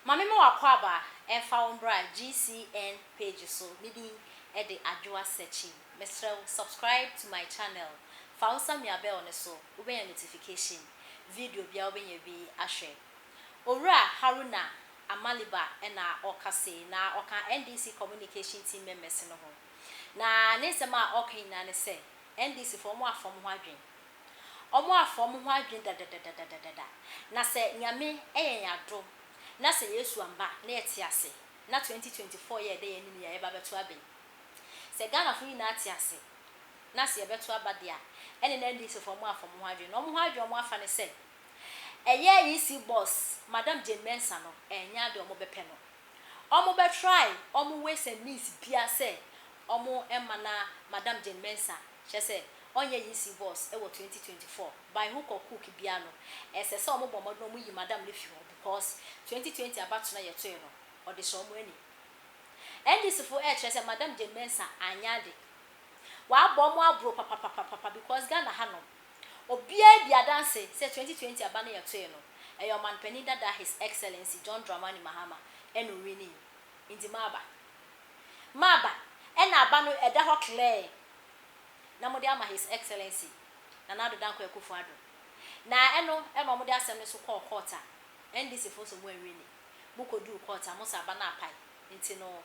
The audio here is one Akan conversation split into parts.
Mami mo akwaba e founder GCN page so midi e de adwoa searching. Subscribe to my channel. Fausa mi abe on so ube notification. Video bia ube bi ahwe. Owura Haruna Amaliba na okase na oka NDC communication team members no ho. Na nesema okan na ne se NDC for mo afom ho adwen. Omo afom ho adwen da. Na se nyame eyen yado. Na se Yesu amba na etiase. Na 2024 year dey eni ya eba beto aben. Se Ghana fu na atiase. Na se beto abadia. Ene na NDC for mo afom ho adwen. No mo ho adwen mo afa ne se eye yi boss Madam Jean Mensah no enya de omo bepe no. Omo be try omo we se means bia se omo emana Madam Jean Mensah she say onye yi boss e wo 2024 by hook or crook bia no ese se omo bomo no mu yi Madam lefi ho because 2020 about na yeto no or the so omo ani and this for say Madam Jean Mensah anya de wa bomo abro papa because Ghana ha no obia bia dance say 2020 abana yeto no e your man penny that His Excellency John Dramani Mahama eno winning in the maba ena aba no eda ho clear na mo de ama His Excellency na nado danko ekufuado na eno mo de asem ne so call court and this for so mo winning mo ko do court mo sa aba na apai nti no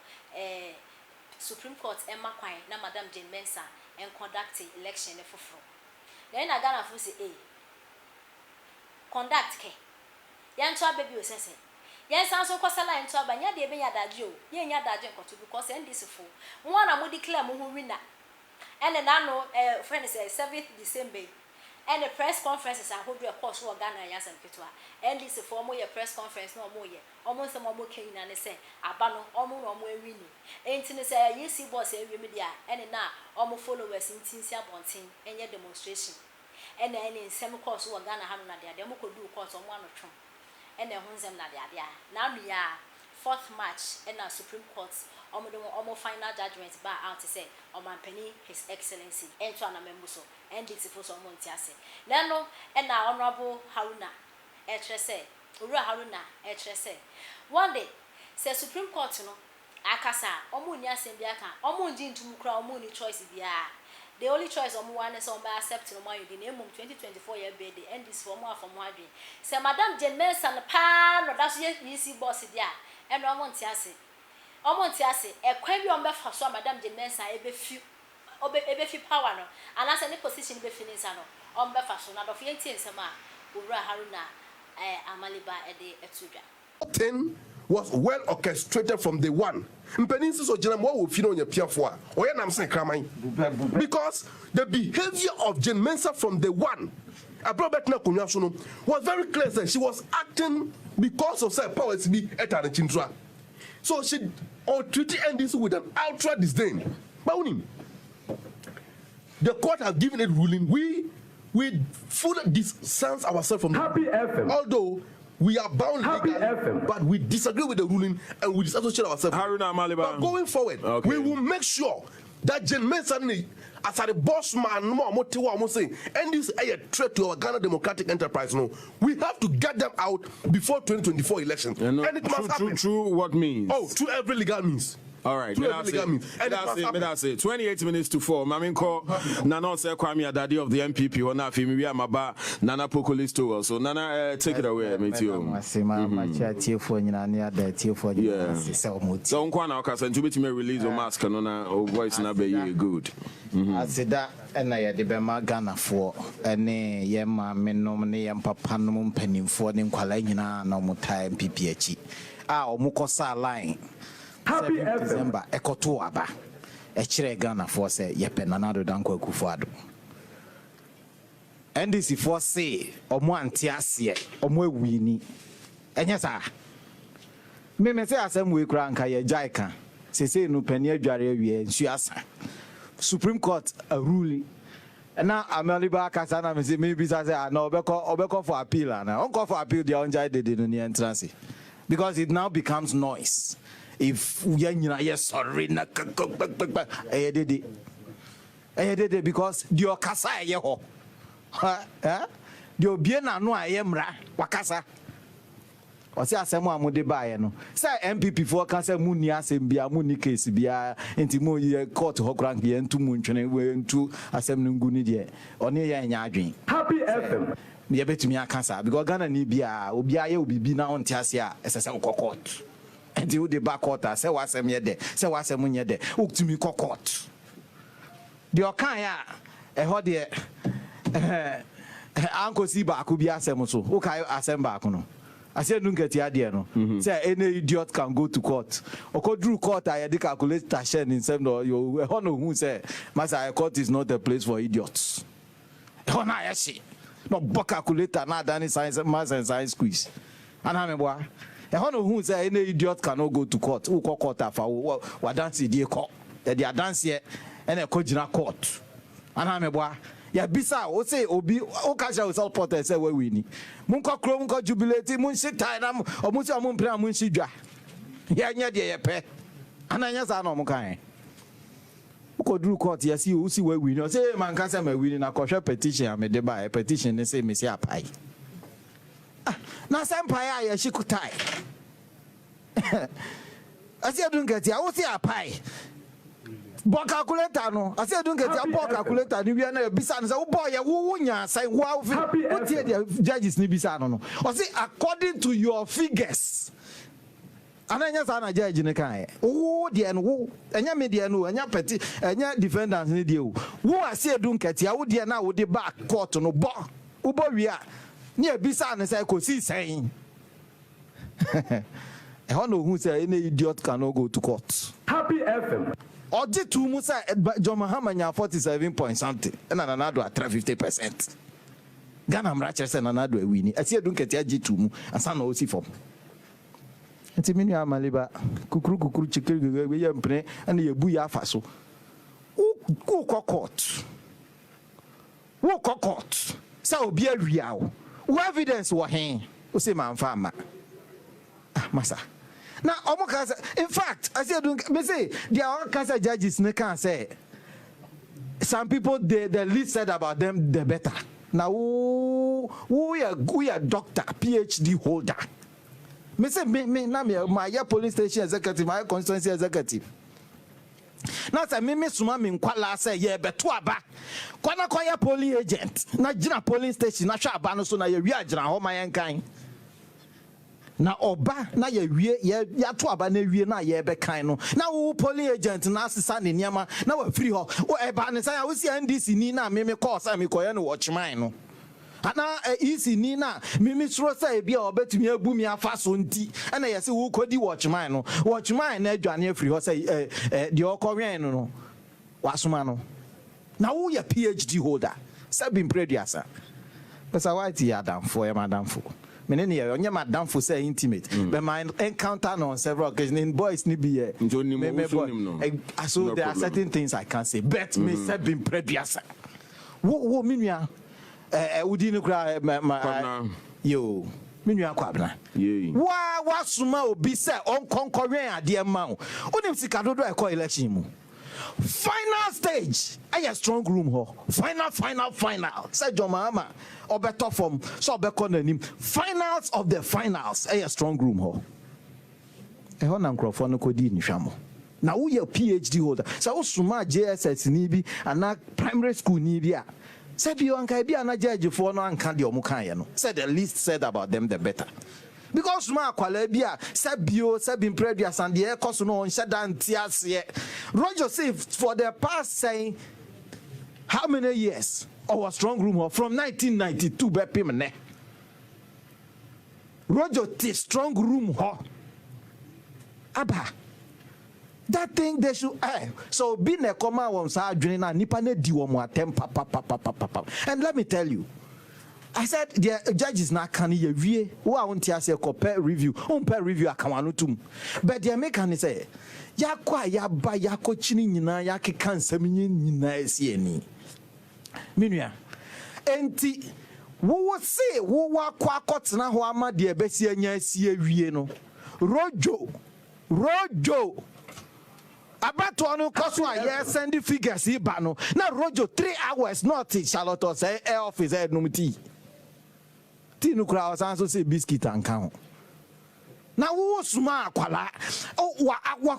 Supreme Court emma kwan na Madam Jean Mensah en conduct election ne foforo na ina Ghana fu say conduct ke yan to ababi o sese yan san so kwasala into abanya de be yadaje o ye nya daje nkoto because NDC fo won na mo declare mo hu winner ene na no friend say 7th December and the press conferences are hold your course for Ghana yasan petwa NDC fo mo ye press conference no mo ye omo se mo ken na ne se aba no omo no mo wini enti ne say yesi boss e wi media ene na omo followers ntinsi abonten enye demonstration ene nsem course for Ghana ha no na de mo ko do course omo anotwom ene hunzem na de na no ya 4th March ena Supreme Court omo final judgment ba out say omampani His Excellency ento ana membuso NDC for so omo ntiase na no ena honorable Haruna etrese Owura Haruna etrese one day say Supreme Court no akasa omo ni asem bia kan omo nji ntum kra omo ni choice bia the only choice omo wan is on by accept no man in 2024 year birthday and this for more from one say Madam Jean Mensah pa no that's ye boss dia and omo ntiase e kwa bi on be fa so Madam Jean Mensah ebe fi power no and as any position be finish no on be fa so na do fi enti nsema Owura Haruna Amaliba e de etudwa thing was well orchestrated from the one. Because the behavior of Jean Mensah from the one was very clear that she was acting because of her powers to be at. So she treated NDC with an ultra disdain. The court has given a ruling. We fully distance ourselves from Happy FM. Although we are bound legally, but we disagree with the ruling and we disassociate ourselves. But going forward, we will make sure that Jean Mensah, as a boss man, and this is a threat to our Ghana democratic enterprise. No, we have to get them out before 2024 election. And it must happen. Through what means? Oh, through every legal means. All right, that's it. 28 minutes to 4. Maminko Nana say Kwame Adadi of the MPP. Ona fi mi amaba Nana Pokolisto. So Nana, take it away, mate. You. So Nkwana Okasan to be release o mask and ona voice na be good. Asida ena ye de be ma Ghana for ene ye ma menom ne ye papa no mpanimfo ne nkwala nyina na mo time MPP achi. Omukosa line. Happy December ekoto aba ekire Ghana for say yepe nanado danko akufuado NDC for say omo antiase omo ewini enye sa me say asem we kura nka ye jaika sese no pani adware awie nsuasa Supreme Court a ruling na Amaliba kasa na me say maybe say na obeko for appeal na on call for appeal the onjai de no ni entrance because it now becomes noise. If yes sorry na because the kasa ye ho the obie na no ayemra wakasa or say asemo amude bae no say MPP for can say mu ni asem bia mu ni case bia enti mo ye court ho kran ye ntu mu ntwene we ntu asem no ngu ni de oni ye nya adwen Happy FM ye betumi aka sa because Ghana ni bia obi aye obibi na on tiase a esese court enti wo de back court say wasem ye de say wasem nye de utumi court de okan ya ho de Uncle Siba could be asem so. Okay, asem back no. I said, don't get the idea no. Say any idiot can go to court. Or go through court. I had to calculate tashen in some no. You honor who say, Master, court is not a place for idiots. Honor yashi. No book calculator. Not done in science, math and science quiz. And I remember. Honor who say any idiot cannot go to court. Who call court after what dance the court? They are dance here and a court. And I remember. Ya bisa o say obi o ka sha result portal say we win mun ko kro mun ko jubilate mun shi tai na o mun say mun pra mun shi dwa ya nya de ye pe ananya sa na o mun kan ko dru court ya si o si we win o say man ka say ma win na ko hwe petition am de ba petition ne say me si apai na senpai ya shi kutai asi adun get ya o si apai Bo calculator no. I said don't get a bo calculator ni we na bisa say boy ya wo nya say wo tie the judges ni bisa no. I say according to your figures. Ananya sa na judge ni kan. Wo de no wo enya me de no enya peti enya defendants ni de wo. Wo ase don't get ya wo de na wo de back court no bo. Wo bo wi a ni bisa na say ko si sen. I don't know who say any idiot cannot go to court. Happy FM. Oje tu musa Jean Mensah nya 47 point something na nanado at 50%. Ghana mrache se nanado wini. Asi edun kete aje tu mu asa na osi fom. Enti minu amaliba kukuru chikiri we ye mpre na ye bu ya afa so. Wo court. Wo court. Sa obi awia wo. Wo evidence wo hen. O se manfa ma. Masa. Now, in fact, I said, me say there are cancer judges ne can say some people the least said about them the better. Now, we are doctor, PhD holder. Me say me na me my police station executive, my constituency executive. Now say me suma me nkwala say ye beto aba. Kwana koya police agent. Na gina police station na hwa aba no so na ye wi agina ho man kan. Na oba na ye wie ya to aba na wie na ye be kan no na wo police agent na asesa ne niama na wa free ho wo eba ne say wo si NDC ni na me call say me koye no watchman no ana isi ni na me suro say bia obetumi abu mi afa so nti na ye say wo kodi watchman na adwane free ho say de okowen no wasoma no na wo ye PhD holder say been preduasa pesa white ya dan for ya madam for menene onye madam for say intimate but my encounter on several occasions in boys ni be so there are certain things I can't say but me say been preduasa wo minua udi ni kura yo minua kwabna wa suma obi say on konkowen ade ma o onim sika dodo e call election mu final stage a strong room ho final say Jean Mensah or better form so be konanim finals of the finals a strong room ho e ho na microphone ko di ni hwamo na wo ye PhD holder so wo suma JSS ni bi ana primary school ni bi a say bi anka bi ana judge for no anka de omo kan ye no say the least said about them the better. Because ma kwala bia sabin previous and the cost no on shadan tiase Roger say for the past saying how many years our strong room from 1992 be pimne Roger the strong room ho aba that thing they should so be na come on sa adwene na nipa na di wo mo atem papa and let me tell you I said the judges na can ye wie wo a wonti ase compare review on per review akamano tum but the make say ya kwa ya ba ya ko chini nyina ya keka nsam nyina esi ani menua enti wo se wo akwa akotena ho ama de besi anya esi awie no rojo abato no koso a ye send figures iba no na rojo 3 hours not Charlotte say office numti Tinu kura wasan so say biscuit and count. na wo suma akwala o wa